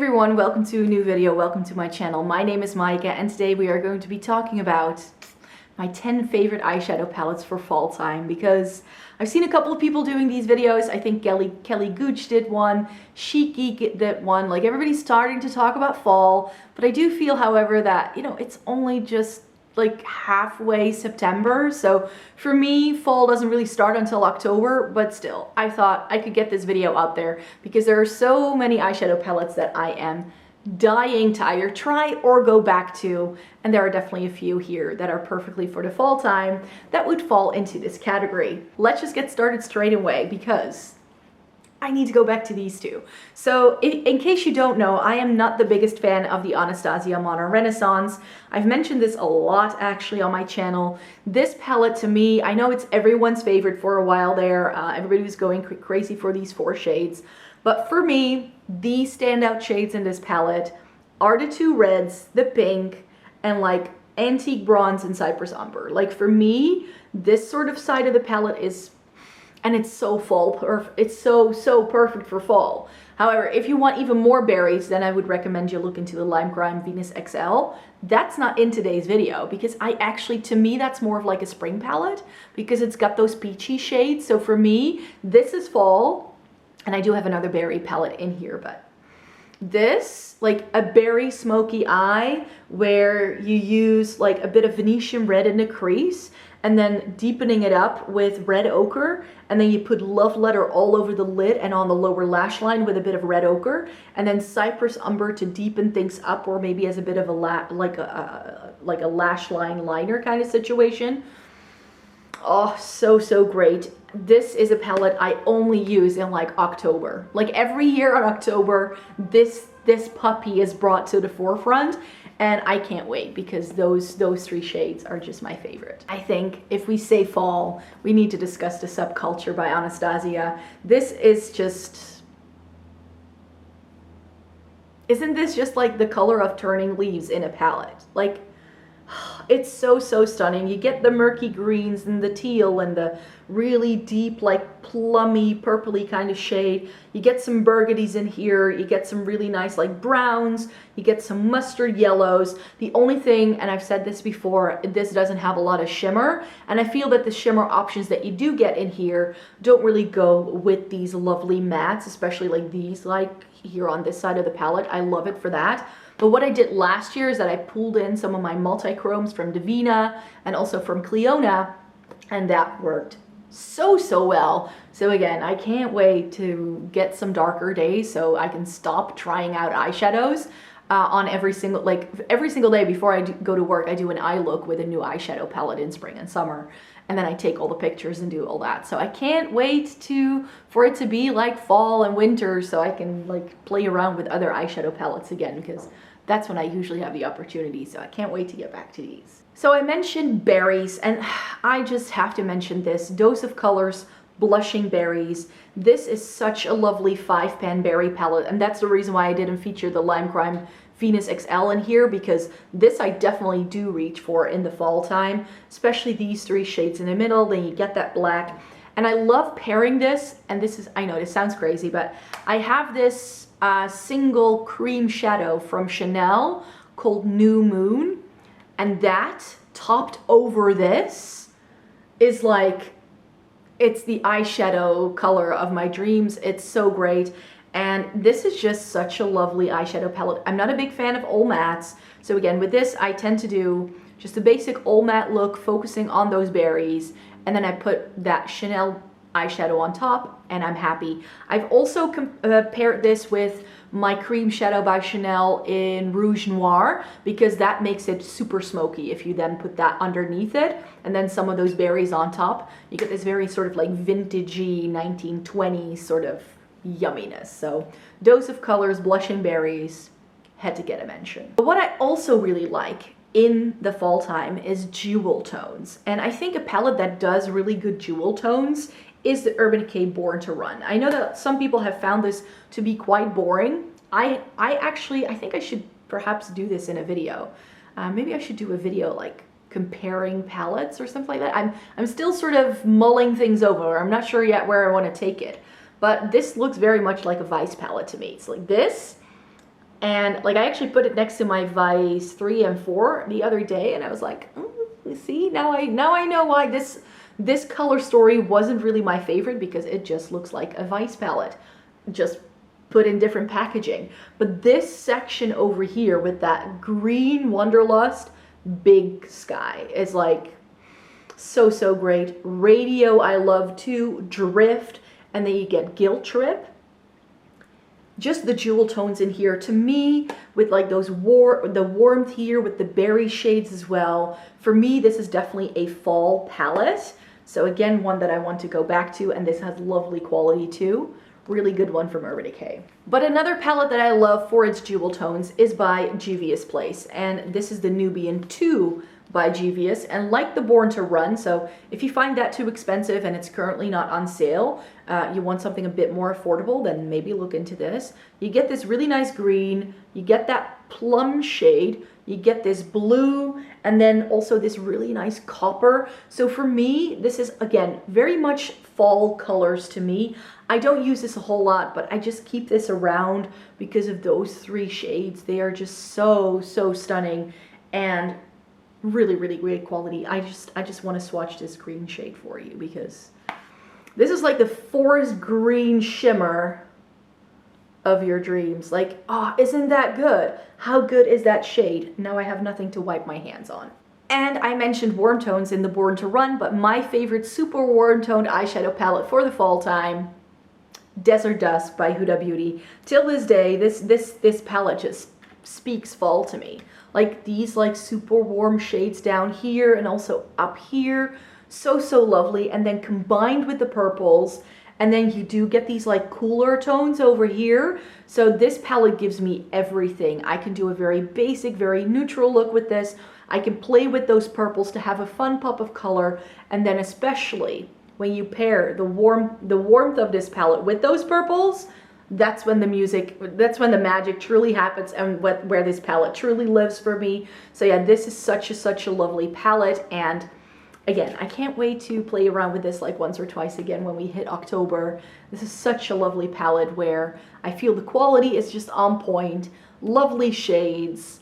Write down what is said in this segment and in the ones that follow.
everyone, welcome to a new video, welcome to my channel. My name is Maika and today we are going to be talking about my 10 favorite eyeshadow palettes for fall time because I've seen a couple of people doing these videos. I think Kelly Gooch did one, Chic Geek did one, like everybody's starting to talk about fall, but I do feel, however, that, you know, it's only just like halfway September, so for me fall doesn't really start until October, but still I thought I could get this video out there because there are so many eyeshadow palettes that I am dying to either try or go back to, and there are definitely a few here that are perfectly for the fall time that would fall into this category. Let's just get started straight away because I need to go back to these two. So in case you don't know, I am not the biggest fan of the Anastasia Modern Renaissance. I've mentioned this a lot actually on my channel. This palette to me, I know it's everyone's favorite for a while there. Everybody was going crazy for these 4 shades. But for me, the standout shades in this palette are the 2 reds, the pink, and like antique bronze and cypress umber. Like for me, this sort of side of the palette is, and it's so it's so perfect for fall. However, if you want even more berries, then I would recommend you look into the Lime Crime Venus XL. That's not in today's video because to me, that's more of like a spring palette because it's got those peachy shades. So for me, this is fall, and I do have another berry palette in here, but this, like a berry smoky eye where you use like a bit of Venetian red in the crease and then deepening it up with red ochre, and then you put Love Letter all over the lid and on the lower lash line with a bit of red ochre, and then cypress umber to deepen things up, or maybe as a bit of a like a lash line liner kind of situation. Oh, so great. This is a palette I only use in like October. Like every year on October, this puppy is brought to the forefront, and I can't wait because those 3 shades are just my favorite. I think if we say fall, we need to discuss the Subculture by Anastasia. This is just, isn't this just like the color of turning leaves in a palette? Like, it's so stunning. You get the murky greens and the teal and the really deep, like plummy, purpley kind of shade. You get some burgundies in here. You get some really nice like browns. You get some mustard yellows. The only thing, and I've said this before, this doesn't have a lot of shimmer. And I feel that the shimmer options that you do get in here don't really go with these lovely mattes, especially like these, like here on this side of the palette. I love it for that. But what I did last year is that I pulled in some of my multi-chromes from Divina and also from Cleona, and that worked so well. So again, I can't wait to get some darker days so I can stop trying out eyeshadows on every single day before I go to work. I do an eye look with a new eyeshadow palette in spring and summer, and then I take all the pictures and do all that. So I can't wait for it to be like fall and winter so I can like play around with other eyeshadow palettes again, because that's when I usually have the opportunity. So I can't wait to get back to these. So I mentioned berries, and I just have to mention this Dose of Colors Blushing Berries. This is such a lovely 5-pan berry palette, and that's the reason why I didn't feature the Lime Crime Venus XL in here, because this I definitely do reach for in the fall time, especially these 3 shades in the middle. Then you get that black, and I love pairing this, and this is, I know this sounds crazy, but I have this single cream shadow from Chanel called New Moon, and that topped over this is like, it's the eyeshadow color of my dreams. It's so great. And this is just such a lovely eyeshadow palette. I'm not a big fan of all mattes. So again, with this, I tend to do just a basic all matte look, focusing on those berries. And then I put that Chanel eyeshadow on top, and I'm happy. I've also paired this with my cream shadow by Chanel in Rouge Noir, because that makes it super smoky. If you then put that underneath it and then some of those berries on top, you get this very sort of like vintagey 1920s sort of yumminess. So Dose of Colors Blushing Berries had to get a mention. But what I also really like in the fall time is Jeweltones, and I think a palette that does really good jewel tones is the Urban Decay Born to Run. I know that some people have found this to be quite boring. I think I should perhaps do this in a video. Maybe I should do a video like comparing palettes or something like that. I'm still sort of mulling things over. I'm not sure yet where I want to take it. But this looks very much like a Vice palette to me. It's like this, And like I actually put it next to my Vice 3 and 4 the other day, and I was like, see, now I know why this color story wasn't really my favorite, because it just looks like a Vice palette, just put in different packaging. But this section over here with that green Wanderlust Big Sky is like so great. Radio I love too, Drift, and then you get Guilt Trip. Just the jewel tones in here, to me, with like those the warmth here with the berry shades as well. For me, this is definitely a fall palette. So again, one that I want to go back to, and this has lovely quality too. Really good one from Urban Decay. But another palette that I love for its jewel tones is by Juvia's Place, and this is the Nubian 2 by Juvia's. And like the Born to Run, so if you find that too expensive and it's currently not on sale, you want something a bit more affordable, then maybe look into this. You get this really nice green, you get that plum shade, you get this blue, and then also this really nice copper. So for me, this is, again, very much fall colors to me. I don't use this a whole lot, but I just keep this around because of those 3 shades. They are just so stunning and really great quality. I just want to swatch this green shade for you, because this is like the forest green shimmer of your dreams. Like, oh, isn't that good? How good is that shade? Now I have nothing to wipe my hands on. And I mentioned warm tones in the Born to Run, but my favorite super warm toned eyeshadow palette for the fall time, Desert Dust by Huda Beauty. Till this day, this palette just speaks fall to me. Like these like super warm shades down here and also up here, so lovely. And then combined with the purples, and then you do get these like cooler tones over here. So this palette gives me everything. I can do a very basic, very neutral look with this. I can play with those purples to have a fun pop of color, and then especially when you pair the warmth of this palette with those purples, that's when the magic truly happens, and where this palette truly lives for me. So yeah, this is such a lovely palette, and again, I can't wait to play around with this like once or twice again when we hit October. This is such a lovely palette where I feel the quality is just on point, lovely shades,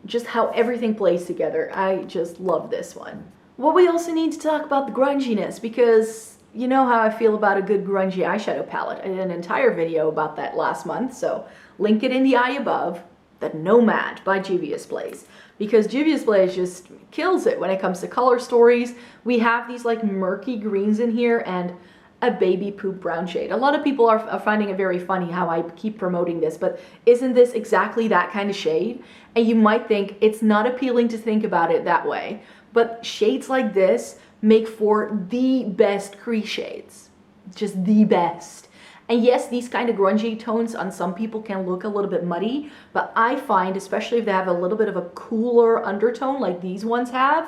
just how everything plays together. I just love this one. Well, we also need to talk about the grunginess, because you know how I feel about a good grungy eyeshadow palette. I did an entire video about that last month, so link it in the eye above. The Nomad by Juvia's Place, because Juvia's Place just kills it when it comes to color stories. We have these like murky greens in here and a baby poop brown shade. A lot of people are finding it very funny how I keep promoting this, but isn't this exactly that kind of shade? And you might think it's not appealing to think about it that way, but shades like this make for the best crease shades, just the best. And yes, these kind of grungy tones on some people can look a little bit muddy, but I find, especially if they have a little bit of a cooler undertone like these ones have,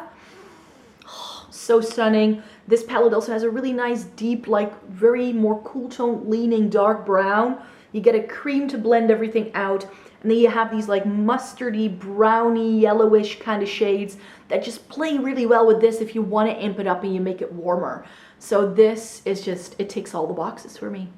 so stunning. This palette also has a really nice deep, like very more cool tone leaning dark brown. You get a cream to blend everything out, and then you have these like mustardy, browny, yellowish kind of shades that just play really well with this if you want to amp it up and you make it warmer. So this is just, it ticks all the boxes for me.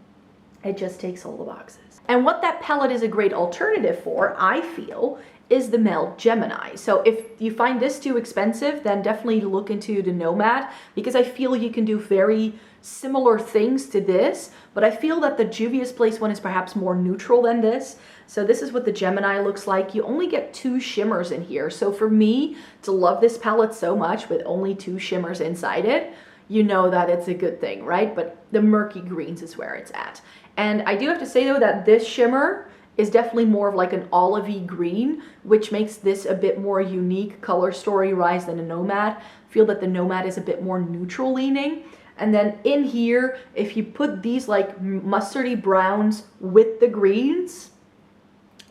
It just takes all the boxes. And what that palette is a great alternative for, I feel, is the Mel Gemini. So if you find this too expensive, then definitely look into the Nomad, because I feel you can do very similar things to this, but I feel that the Juvia's Place one is perhaps more neutral than this. So this is what the Gemini looks like. You only get 2 shimmers in here. So for me to love this palette so much with only 2 shimmers inside it, you know that it's a good thing, right? But the murky greens is where it's at. And I do have to say though that this shimmer is definitely more of like an olivey green, which makes this a bit more unique color story rise than a Nomad. I feel that the Nomad is a bit more neutral leaning. And then in here, if you put these like mustardy browns with the greens,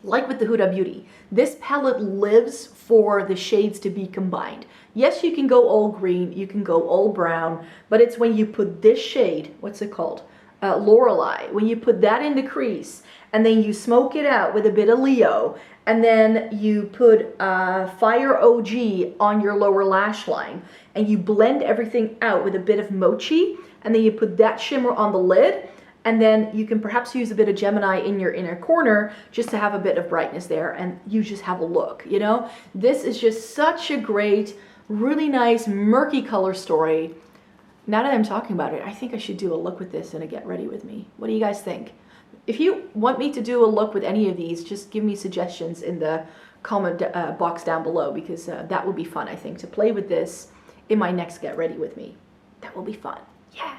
like with the Huda Beauty, this palette lives for the shades to be combined. Yes, you can go all green, you can go all brown, but it's when you put this shade, what's it called? Lorelei, when you put that in the crease and then you smoke it out with a bit of Leo, and then you put Fire OG on your lower lash line and you blend everything out with a bit of Mochi, and then you put that shimmer on the lid, And then you can perhaps use a bit of Gemini in your inner corner just to have a bit of brightness there, and you just have a look, you know? This is just such a great, really nice, murky color story. Now that I'm talking about it, I think I should do a look with this in a Get Ready With Me. What do you guys think? If you want me to do a look with any of these, just give me suggestions in the comment box down below, because that would be fun, I think, to play with this in my next Get Ready With Me. That will be fun. Yeah.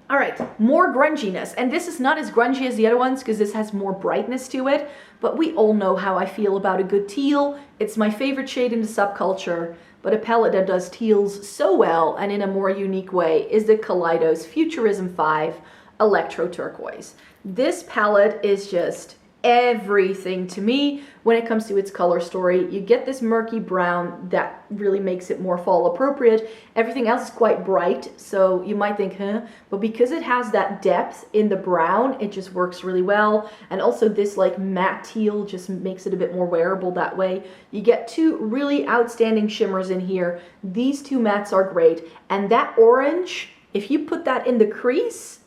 All right, more grunginess. And this is not as grungy as the other ones because this has more brightness to it, but we all know how I feel about a good teal. It's my favorite shade in the Subculture, but a palette that does teals so well and in a more unique way is the Kaleidos Futurism 5 Electro Turquoise. This palette is just everything to me when it comes to its color story. You get this murky brown that really makes it more fall appropriate. Everything else is quite bright, so you might think, huh? But because it has that depth in the brown, it just works really well. And also this like matte teal just makes it a bit more wearable that way. You get two really outstanding shimmers in here. These two mattes are great. And that orange, if you put that in the crease,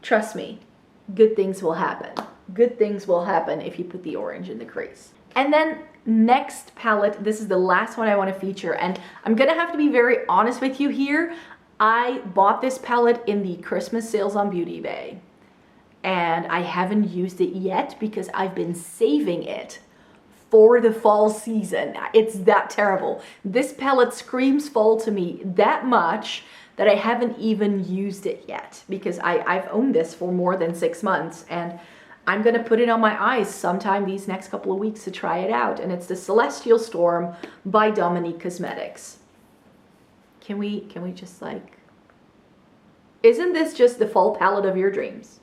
trust me, good things will happen. Good things will happen if you put the orange in the crease. And then next palette, this is the last one I want to feature, and I'm gonna have to be very honest with you here. I bought this palette in the Christmas sales on Beauty Bay, and I haven't used it yet because I've been saving it for the fall season. It's that terrible. This palette screams fall to me that much that I haven't even used it yet, because I've owned this for more than 6 months, and I'm gonna put it on my eyes sometime these next couple of weeks to try it out. And it's the Celestial Storm by Dominique Cosmetics. Can we just like, isn't this just the fall palette of your dreams?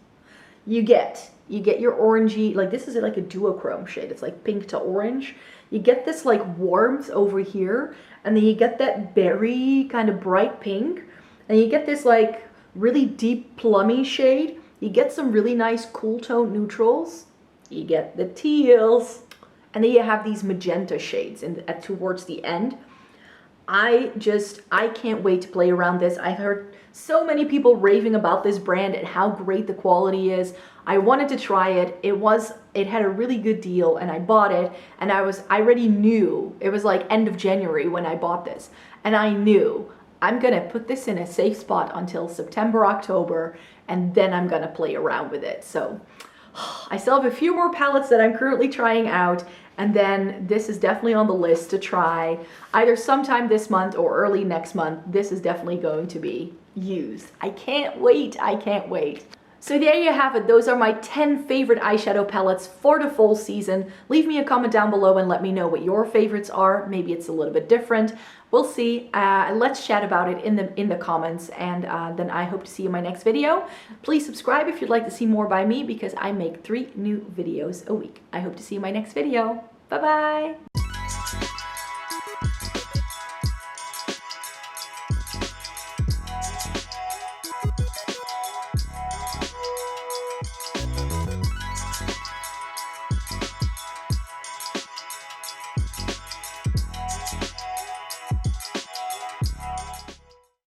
You get your orangey, like this is like a duochrome shade. It's like pink to orange. You get this like warmth over here, and then you get that berry kind of bright pink, and you get this like really deep plummy shade. You get some really nice cool tone neutrals. You get the teals, and then you have these magenta shades towards the end. I can't wait to play around this. I've heard so many people raving about this brand and how great the quality is. I wanted to try it. It had a really good deal, and I bought it, and I already knew. It was like end of January when I bought this, and I knew I'm gonna put this in a safe spot until September, October, and then I'm gonna play around with it. So I still have a few more palettes that I'm currently trying out, and then this is definitely on the list to try either sometime this month or early next month. This is definitely going to be used. I can't wait, I can't wait. So there you have it. Those are my 10 favorite eyeshadow palettes for the fall season. Leave me a comment down below and let me know what your favorites are. Maybe it's a little bit different. We'll see. Let's chat about it in the comments, and then I hope to see you in my next video. Please subscribe if you'd like to see more by me, because I make 3 new videos a week. I hope to see you in my next video. Bye-bye.